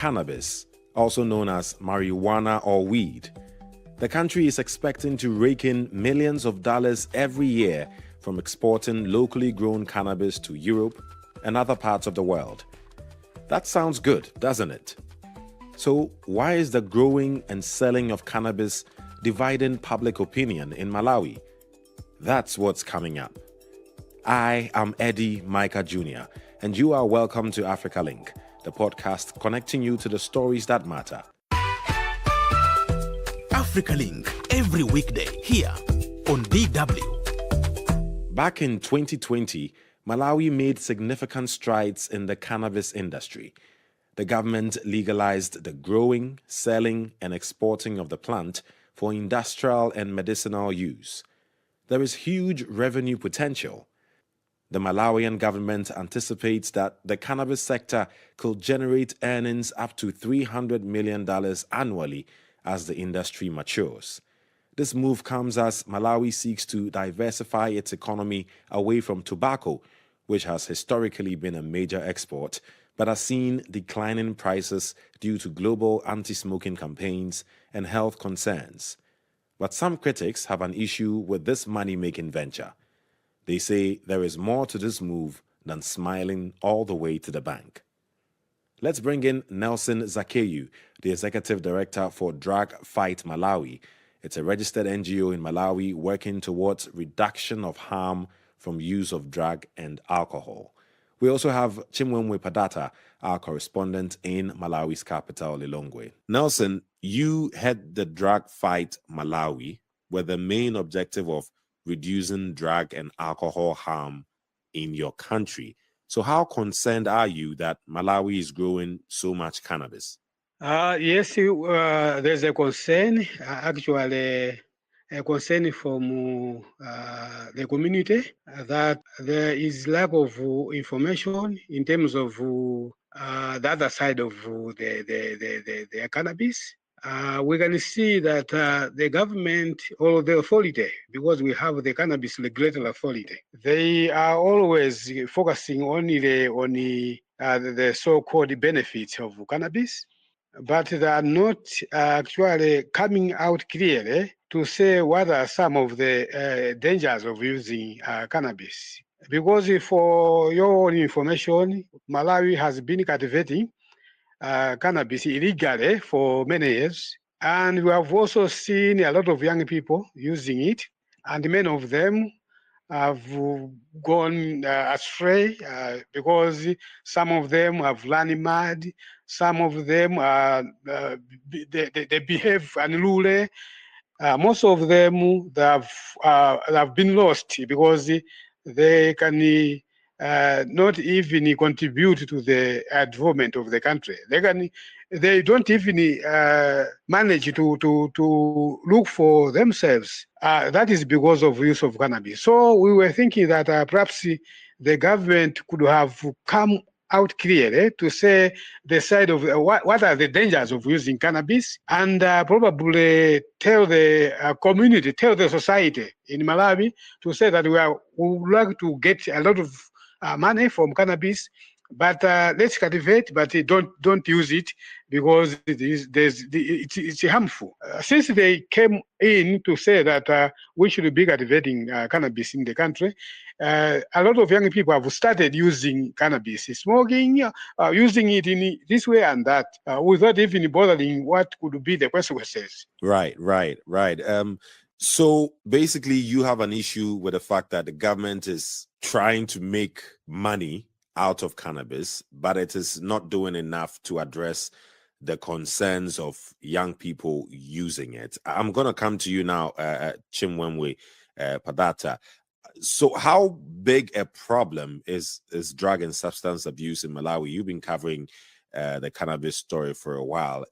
Cannabis, also known as marijuana or weed. The country is expecting to rake in millions of dollars every year from exporting locally grown cannabis to Europe and other parts of the world. That sounds good, doesn't it? So why is the growing and selling of cannabis dividing public opinion in Malawi? That's what's coming up. I am Eddy Micah Jr, and you are welcome to AfricaLink, the podcast connecting you to the stories that matter. AfricaLink, every weekday here on DW. Back in 2020, Malawi made significant strides in the cannabis industry. The government legalized the growing, selling, and exporting of the plant for industrial and medicinal use. There is huge revenue potential. The Malawian government anticipates that the cannabis sector could generate earnings up to $300 million annually as the industry matures. This move comes as Malawi seeks to diversify its economy away from tobacco, which has historically been a major export, but has seen declining prices due to global anti-smoking campaigns and health concerns. But some critics have an issue with this money-making venture. They say there is more to this move than smiling all the way to the bank. Let's bring in Nelson Zakeyu, the Executive Director for Drug Fight Malawi. It's a registered NGO in Malawi working towards reduction of harm from use of drug and alcohol. We also have Chimwemwe Padatha, our correspondent in Malawi's capital, Lilongwe. Nelson, you head the Drug Fight Malawi with the main objective of reducing drug and alcohol harm in your country. So how concerned are you that Malawi is growing so much cannabis? Yes, there's a concern, actually a concern from the community that there is lack of information in terms of the other side of the cannabis. We can see that the government or the authority, because we have the Cannabis Regulatory Authority, they are always focusing only on the so-called benefits of cannabis, but they are not actually coming out clearly to say what are some of the dangers of using cannabis. Because for your own information, Malawi has been cultivating cannabis illegally for many years. And we have also seen a lot of young people using it, and many of them have gone astray because some of them have run mad, some of them they behave unruly. Most of them they have been lost because they can not even contribute to the development of the country. They don't even manage to look for themselves. That is because of use of cannabis. So we were thinking that perhaps the government could have come out clearly to say the side of what are the dangers of using cannabis, and probably tell the community, tell the society in Malawi to say that we would like to get a lot of money from cannabis, but let's cultivate, but don't use it because it's harmful. Since they came in to say that we should be cultivating cannabis in the country, a lot of young people have started using cannabis, smoking, using it in this way and that, without even bothering what could be the consequences. Right. So basically, you have an issue with the fact that the government is trying to make money out of cannabis, but it is not doing enough to address the concerns of young people using it. I'm going to come to you now, Chimwemwe Padatha. So how big a problem is drug and substance abuse in Malawi? You've been covering the cannabis story for a while.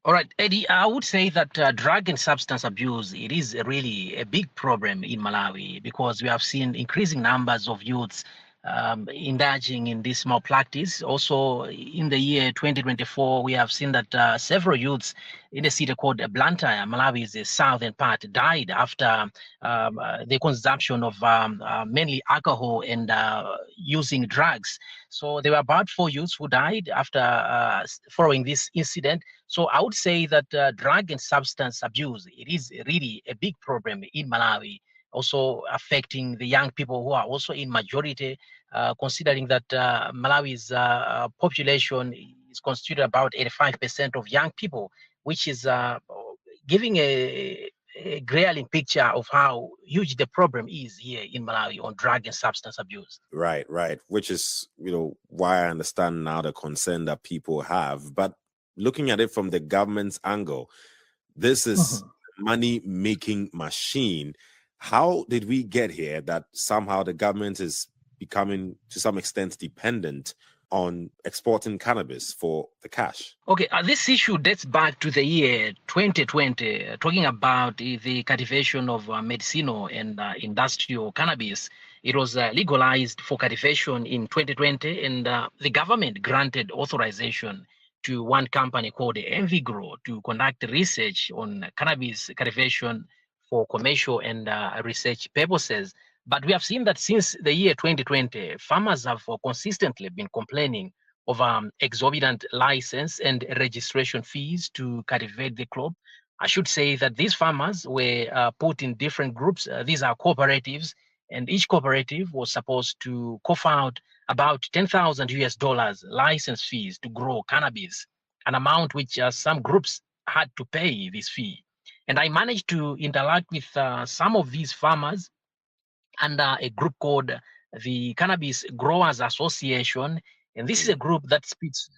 All right, Eddy, I would say that drug and substance abuse, it is really a big problem in Malawi because we have seen increasing numbers of youths indulging in this malpractice. Also, in the year 2024, we have seen that several youths in a city called Blantyre, Malawi's southern part, died after the consumption of mainly alcohol and using drugs. So there were about 4 youths who died after following this incident. So I would say that drug and substance abuse, it is really a big problem in Malawi, also affecting the young people who are also in majority, considering that Malawi's population is constituted about 85% of young people, which is giving a glaring picture of how huge the problem is here in Malawi on drug and substance abuse. Right, right. Which is, why I understand now the concern that people have. But looking at it from the government's angle, this is money-making machine. How did we get here that somehow the government is becoming, to some extent, dependent on exporting cannabis for the cash? Okay, this issue dates back to the year 2020, talking about the cultivation of medicinal and industrial cannabis. It was legalized for cultivation in 2020, and the government granted authorization to one company called Envigro to conduct research on cannabis cultivation for commercial and research purposes. But we have seen that since the year 2020, farmers have consistently been complaining of exorbitant license and registration fees to cultivate the crop. I should say that these farmers were put in different groups. These are cooperatives, and each cooperative was supposed to cough out about 10,000 US dollars license fees to grow cannabis, an amount which some groups had to pay this fee. And I managed to interact with some of these farmers under a group called the Cannabis Growers Association. And this is a group that speaks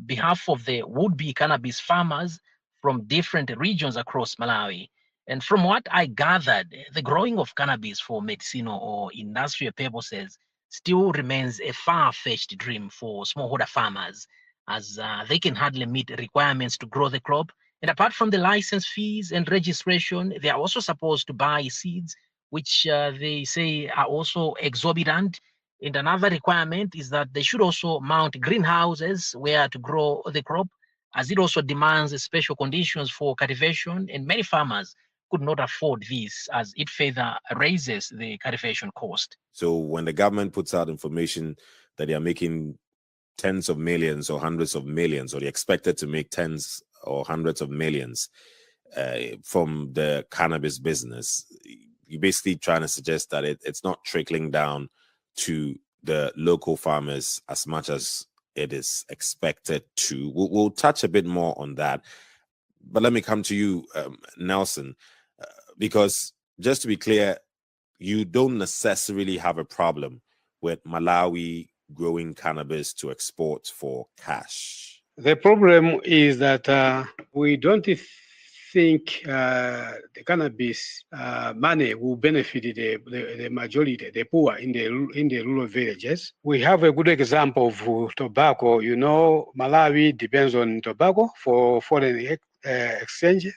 behalf of the would-be cannabis farmers from different regions across Malawi. And from what I gathered, the growing of cannabis for medicinal or industrial purposes still remains a far-fetched dream for smallholder farmers, as they can hardly meet requirements to grow the crop. And apart from the license fees and registration, they are also supposed to buy seeds, which they say are also exorbitant. And another requirement is that they should also mount greenhouses where to grow the crop, as it also demands special conditions for cultivation, and many farmers could not afford this, as it further raises the cultivation cost. So when the government puts out information that they are making tens of millions or hundreds of millions, or they're expected to make tens or hundreds of millions from the cannabis business, you're basically trying to suggest that it's not trickling down to the local farmers as much as it is expected to. We'll touch a bit more on that. But let me come to you, Nelson, because just to be clear, you don't necessarily have a problem with Malawi growing cannabis to export for cash. The problem is that we don't think the cannabis money will benefit the majority, the poor in the rural villages. We have a good example of tobacco. Malawi depends on tobacco for foreign exchange,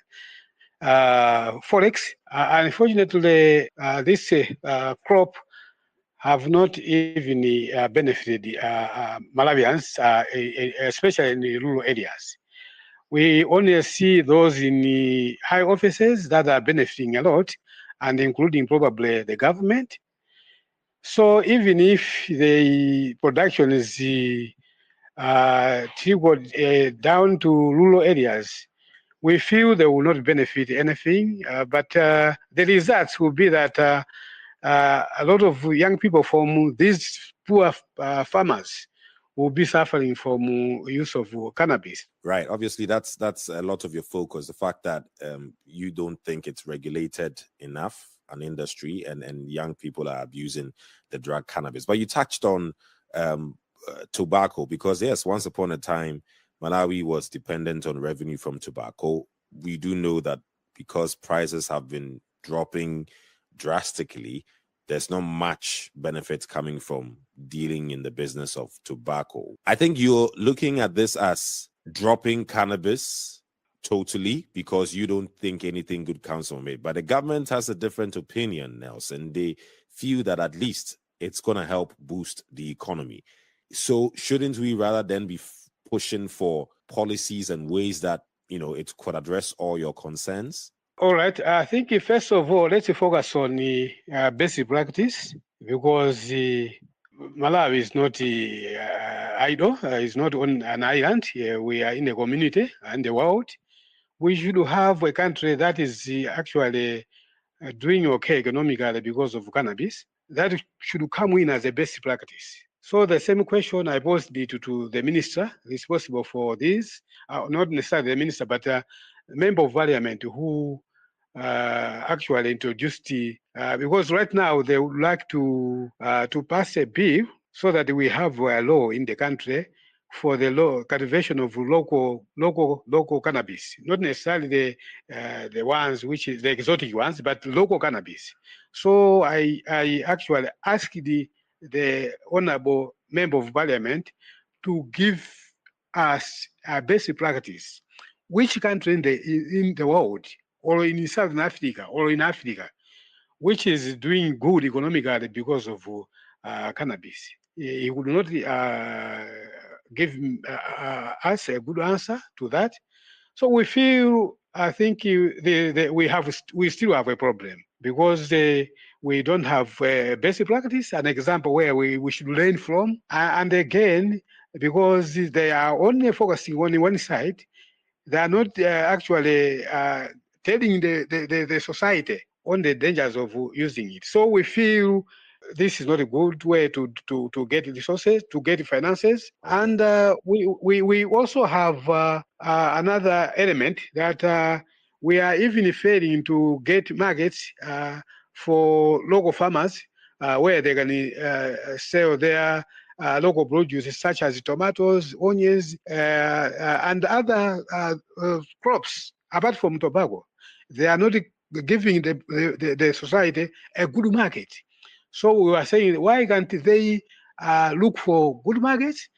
forex. Unfortunately, this crop have not even benefited Malawians, especially in the rural areas. We only see those in the high offices that are benefiting a lot, and including probably the government. So even if the production is trickled down to rural areas, we feel they will not benefit anything. But the results will be that a lot of young people from these poor farmers will be suffering from use of cannabis. Right. Obviously, that's a lot of your focus. The fact that you don't think it's regulated enough, an industry, and young people are abusing the drug cannabis. But you touched on tobacco, because yes, once upon a time, Malawi was dependent on revenue from tobacco. We do know that because prices have been dropping drastically, there's not much benefit coming from dealing in the business of tobacco. I think you're looking at this as dropping cannabis totally because you don't think anything good comes from it. But the government has a different opinion, Nelson. They feel that at least it's going to help boost the economy. So shouldn't we rather then be pushing for policies and ways that, it could address all your concerns? All right. I think first of all, let's focus on the basic practice, because Malawi is not idle. It's not on an island. We are in a community and the world. We should have a country that is actually doing okay economically because of cannabis. That should come in as a best practice. So the same question I posed to the minister responsible for this, not necessarily the minister, but a member of parliament who actually introduced because right now they would like to pass a bill so that we have a law in the country for the cultivation of local cannabis, not necessarily the ones which is the exotic ones, but local cannabis. So I actually asked the honorable member of parliament to give us a basic practice. Which country in the world, or in Southern Africa, or in Africa, which is doing good economically because of cannabis? He would not give us a good answer to that. So we feel, I think we still have a problem, because we don't have basic practice, an example where we should learn from. And again, because they are only focusing on one side, they are not actually telling the society on the dangers of using it. So we feel this is not a good way to get resources, to get finances. And we also have another element that we are even failing to get markets for local farmers where they can sell their local produce such as tomatoes, onions, and other crops apart from tobacco. They are not giving the society a good market. So we were saying, why can't they look for good markets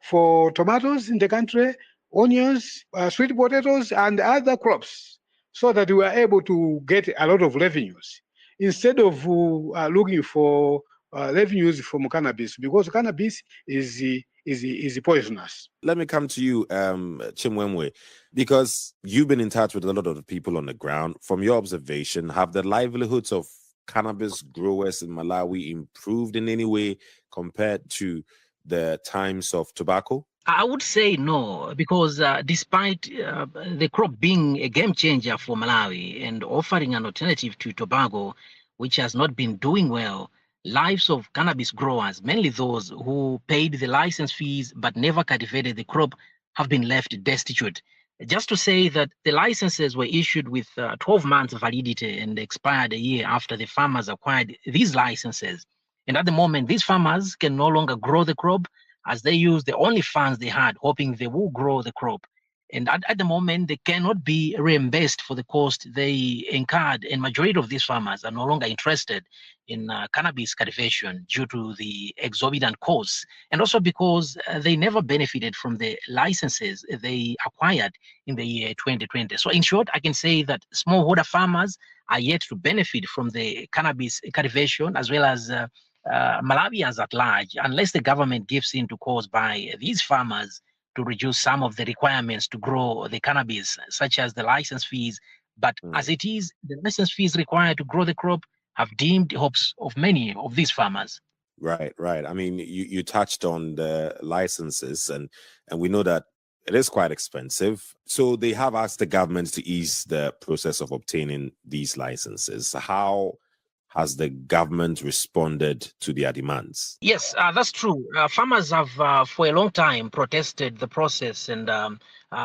for tomatoes in the country, onions, sweet potatoes, and other crops, so that we are able to get a lot of revenues instead of looking for revenues from cannabis, because cannabis is poisonous. Let me come to you, Chimwemwe, because you've been in touch with a lot of the people on the ground. From your observation, have the livelihoods of cannabis growers in Malawi improved in any way compared to the times of tobacco? I would say no, because despite the crop being a game changer for Malawi and offering an alternative to tobacco, which has not been doing well, lives of cannabis growers, mainly those who paid the license fees but never cultivated the crop, have been left destitute. Just to say that the licenses were issued with 12 months validity and expired a year after the farmers acquired these licenses. And at the moment, these farmers can no longer grow the crop, as they use the only funds they had, hoping they will grow the crop. And at the moment, they cannot be reimbursed for the cost they incurred, and majority of these farmers are no longer interested in cannabis cultivation due to the exorbitant costs, and also because they never benefited from the licenses they acquired in the year 2020. So in short, I can say that smallholder farmers are yet to benefit from the cannabis cultivation, as well as Malawians at large, unless the government gives in to calls by these farmers to reduce some of the requirements to grow the cannabis, such as the license fees. But as it is, the license fees required to grow the crop have dimmed the hopes of many of these farmers. Right. I mean, you touched on the licenses, and we know that it is quite expensive. So they have asked the government to ease the process of obtaining these licenses. How has the government responded to their demands? Yes, that's true. Farmers have for a long time protested the process and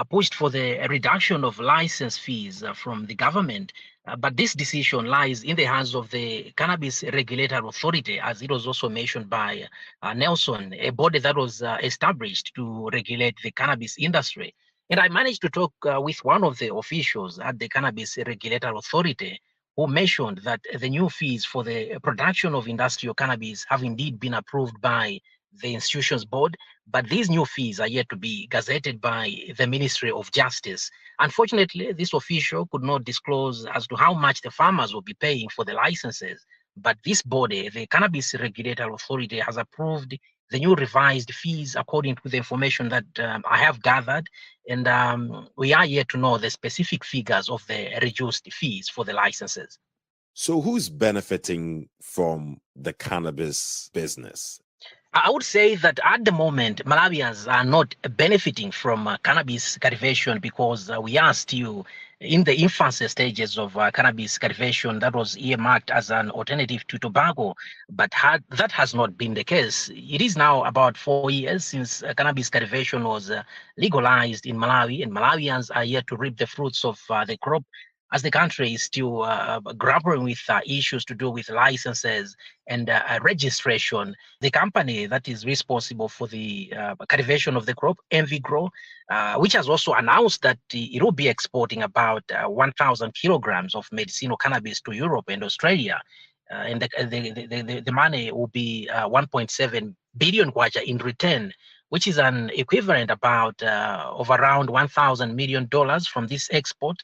pushed for the reduction of license fees from the government. But this decision lies in the hands of the Cannabis Regulatory Authority, as it was also mentioned by Nelson, a body that was established to regulate the cannabis industry. And I managed to talk with one of the officials at the Cannabis Regulatory Authority, who mentioned that the new fees for the production of industrial cannabis have indeed been approved by the institution's board, but these new fees are yet to be gazetted by the Ministry of Justice. Unfortunately, this official could not disclose as to how much the farmers will be paying for the licenses, But this body, the Cannabis Regulatory Authority, has approved the new revised fees according to the information that I have gathered. And we are yet to know the specific figures of the reduced fees for the licenses. So who's benefiting from the cannabis business? I would say that at the moment, Malawians are not benefiting from cannabis cultivation because we are still in the infancy stages of cannabis cultivation that was earmarked as an alternative to tobacco. But that has not been the case. It is now about 4 years since cannabis cultivation was legalized in Malawi, and Malawians are yet to reap the fruits of the crop, as the country is still grappling with issues to do with licenses and registration. The company that is responsible for the cultivation of the crop, Envigro, which has also announced that it will be exporting about 1,000 kilograms of medicinal cannabis to Europe and Australia. And the money will be 1.7 billion kwacha in return, which is an equivalent about of around $1,000 million from this export.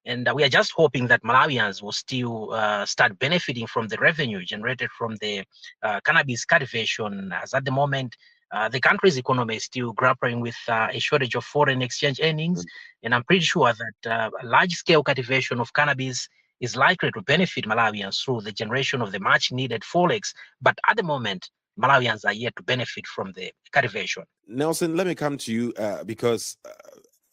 And we are just hoping that Malawians will still start benefiting from the revenue generated from the cannabis cultivation, as at the moment, the country's economy is still grappling with a shortage of foreign exchange earnings. And I'm pretty sure that large-scale cultivation of cannabis is likely to benefit Malawians through the generation of the much-needed forex. But at the moment, Malawians are yet to benefit from the cultivation. Nelson, let me come to you because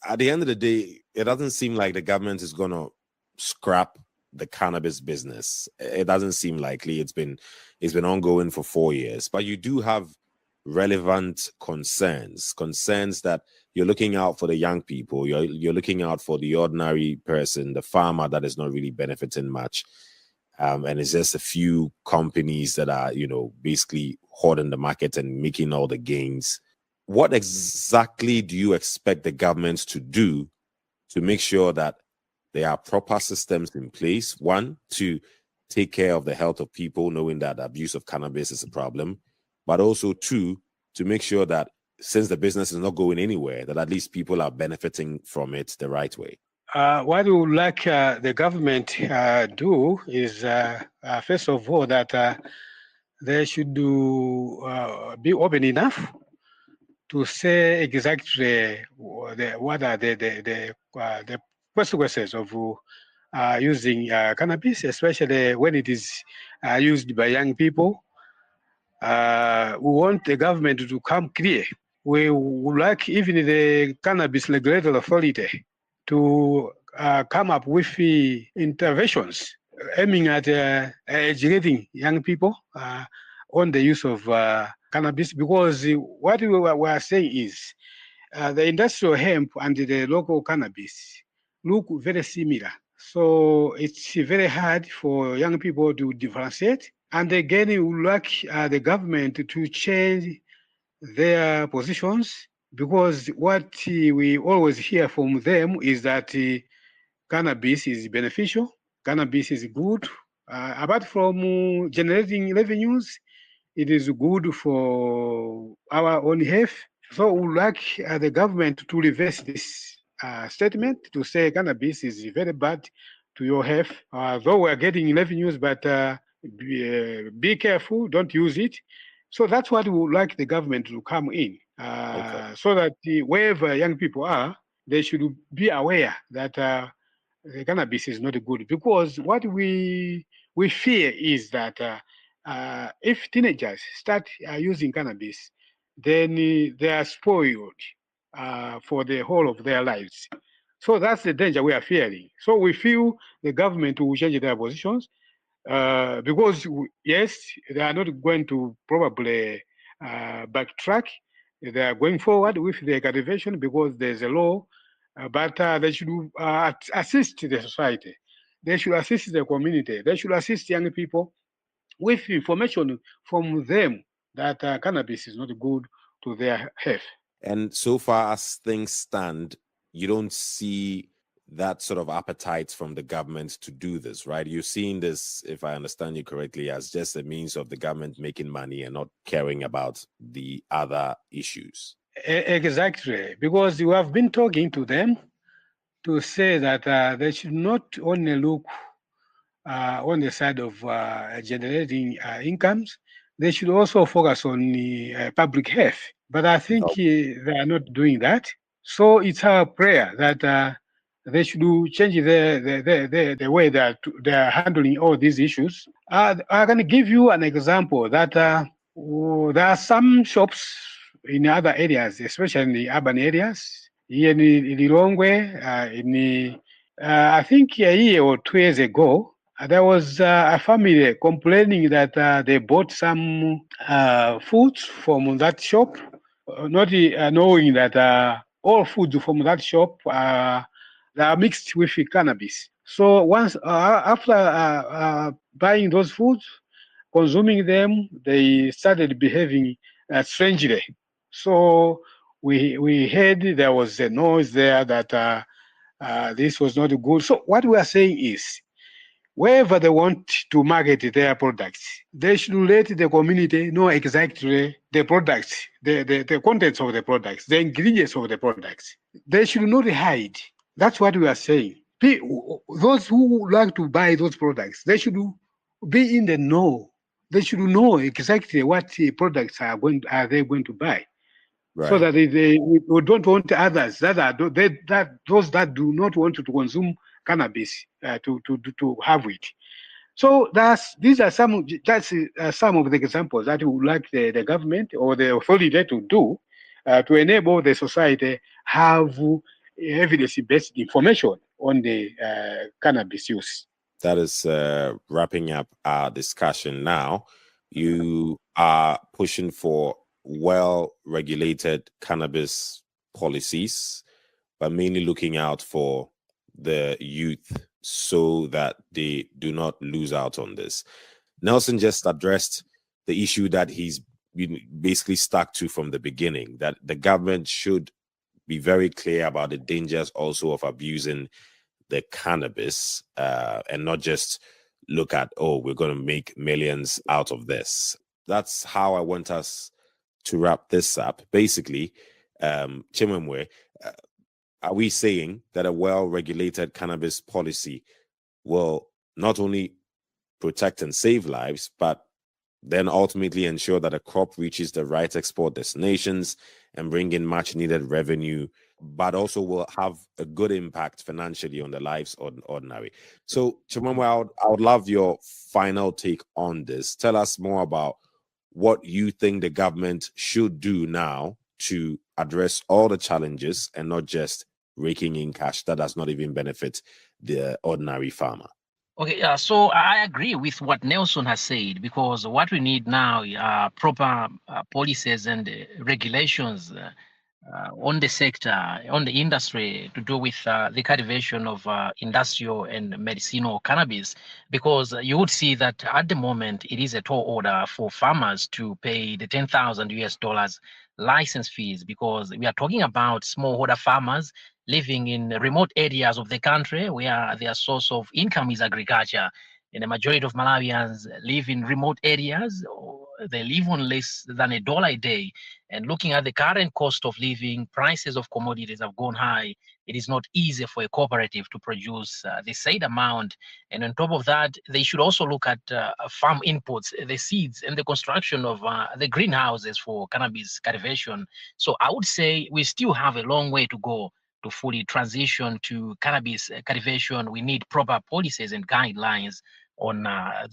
at the end of the day, it doesn't seem like the government is going to scrap the cannabis business. It doesn't seem likely. It's been ongoing for 4 years, but you do have relevant concerns that you're looking out for the young people. You're looking out for the ordinary person, the farmer that is not really benefiting much. And it's just a few companies that are, basically hoarding the market and making all the gains. What exactly do you expect the government to do to make sure that there are proper systems in place? One, to take care of the health of people, knowing that abuse of cannabis is a problem, but also two, to make sure that since the business is not going anywhere, that at least people are benefiting from it the right way. What we would like the government do is, first of all, that they should be open enough to say exactly what are the consequences of using cannabis, especially when it is used by young people. We want the government to come clear. We would like even the Cannabis Regulatory Authority to come up with interventions aiming at educating young people on the use of cannabis, because what we are saying is the industrial hemp and the local cannabis look very similar. So it's very hard for young people to differentiate. And again, we would like the government to change their positions, because what we always hear from them is that cannabis is beneficial, cannabis is good. Apart from generating revenues, it is good for our own health. So we would like the government to reverse this statement to say cannabis is very bad to your health. Though we are getting revenues, but be careful, don't use it. So that's what we would like the government to come in, so that wherever young people are, they should be aware that the cannabis is not good. Because what we fear is that if teenagers start using cannabis, then they are spoiled for the whole of their lives. So that's the danger we are fearing. So we feel the government will change their positions, because yes, they are not going to probably backtrack. They are going forward with the cultivation because there's a law, but they should assist the society. They should assist the community. They should assist young people with information from them that cannabis is not good to their health. And so far as things stand, you don't see that sort of appetite from the government to do this, right? You're seeing this, if I understand you correctly, as just a means of the government making money and not caring about the other issues. Exactly, because you have been talking to them to say that they should not only look on the side of generating incomes, they should also focus on public health. But I think they are not doing that. So it's our prayer that they should change the way that they are handling all these issues. I'm going to give you an example that there are some shops in other areas, especially in the urban areas, here in Lilongwe, I think a year or 2 years ago, there was a family complaining that they bought some foods from that shop, not knowing that all foods from that shop they are mixed with cannabis. So once after buying those foods, consuming them, they started behaving strangely. So we heard there was a noise there that this was not good. So what we are saying is, wherever they want to market their products, they should let the community know exactly the products, the contents of the products, the ingredients of the products. They should not hide. That's what we are saying. Those who like to buy those products, they should be in the know. They should know exactly what products are they going to buy. Right. So that we don't want others those that do not want to consume cannabis to have it. So these are some of the examples that we would like the government or the authority to do to enable the society have evidence-based information on the cannabis use. That is wrapping up our discussion now. You are pushing for well-regulated cannabis policies, but mainly looking out for the youth so that they do not lose out on this. Nelson just addressed the issue that he's basically stuck to from the beginning, that the government should be very clear about the dangers also of abusing the cannabis and not just look at, oh, we're going to make millions out of this. That's how I want us to wrap this up. Basically, Chimwemwe, are we saying that a well-regulated cannabis policy will not only protect and save lives, but then ultimately ensure that a crop reaches the right export destinations and bring in much-needed revenue, but also will have a good impact financially on the lives of the ordinary? So, Chimwemwe, I would love your final take on this. Tell us more about what you think the government should do now to address all the challenges and not just raking in cash that does not even benefit the ordinary farmer. Okay, so I agree with what Nelson has said, because what we need now are proper policies and regulations on the sector, on the industry, to do with the cultivation of industrial and medicinal cannabis, because you would see that at the moment it is a tall order for farmers to pay the $10,000 license fees, because we are talking about smallholder farmers living in remote areas of the country where their source of income is agriculture. And the majority of Malawians live in remote areas. They live on less than $1 a day. And looking at the current cost of living, prices of commodities have gone high. It is not easy for a cooperative to produce the said amount. And on top of that, they should also look at farm inputs, the seeds, and the construction of the greenhouses for cannabis cultivation. So I would say we still have a long way to go to fully transition to cannabis cultivation. We need proper policies and guidelines on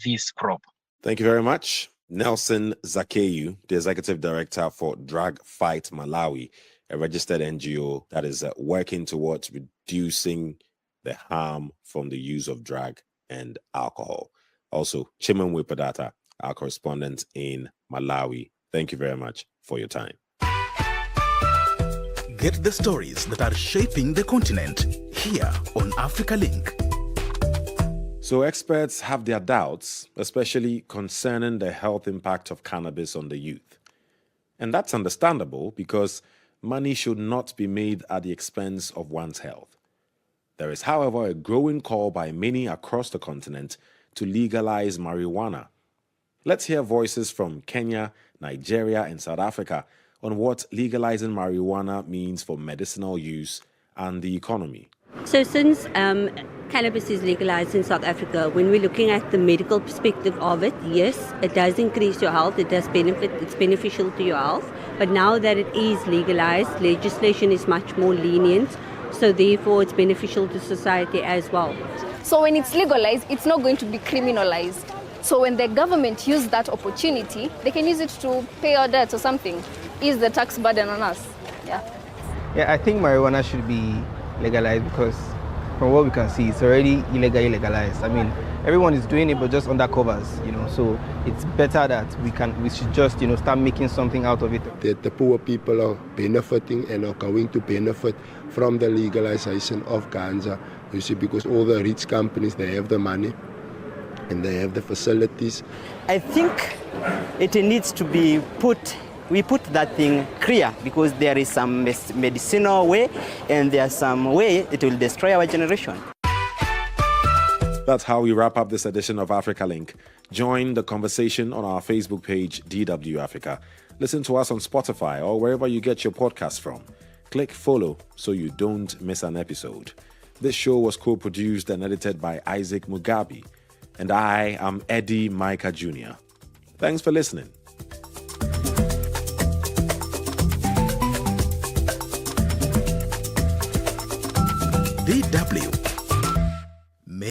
this crop. Thank you very much. Nelson Zakeyu, the Executive Director for Drug Fight Malawi, a registered NGO that is working towards reducing the harm from the use of drug and alcohol. Also, Chimwemwe Padatha, our correspondent in Malawi. Thank you very much for your time. Get the stories that are shaping the continent here on AfricaLink. So experts have their doubts, especially concerning the health impact of cannabis on the youth. And that's understandable, because money should not be made at the expense of one's health. There is, however, a growing call by many across the continent to legalize marijuana. Let's hear voices from Kenya, Nigeria, and South Africa on what legalizing marijuana means for medicinal use and the economy. So since cannabis is legalized in South Africa, when we're looking at the medical perspective of it, yes, it does increase your health, it does benefit, it's beneficial to your health. But now that it is legalized, legislation is much more lenient, so therefore it's beneficial to society as well. So when it's legalized, it's not going to be criminalized. So when the government uses that opportunity, they can use it to pay our debts or something, ease the tax burden on us. Yeah, I think marijuana should be legalized because from what we can see, it's already illegalized. I mean, everyone is doing it, but just under covers, so it's better that we should just, start making something out of it. That the poor people are benefiting and are going to benefit from the legalization of ganja, you see, because all the rich companies, they have the money and they have the facilities. I think it needs to be we put that thing clear, because there is some medicinal way and there's some way it will destroy our generation. That's how we wrap up this edition of AfricaLink. Join the conversation on our Facebook page, DW Africa. Listen to us on Spotify or wherever you get your podcasts from. Click follow so you don't miss an episode. This show was co-produced and edited by Isaac Mugabi. And I am Eddy Micah Jr. Thanks for listening. DW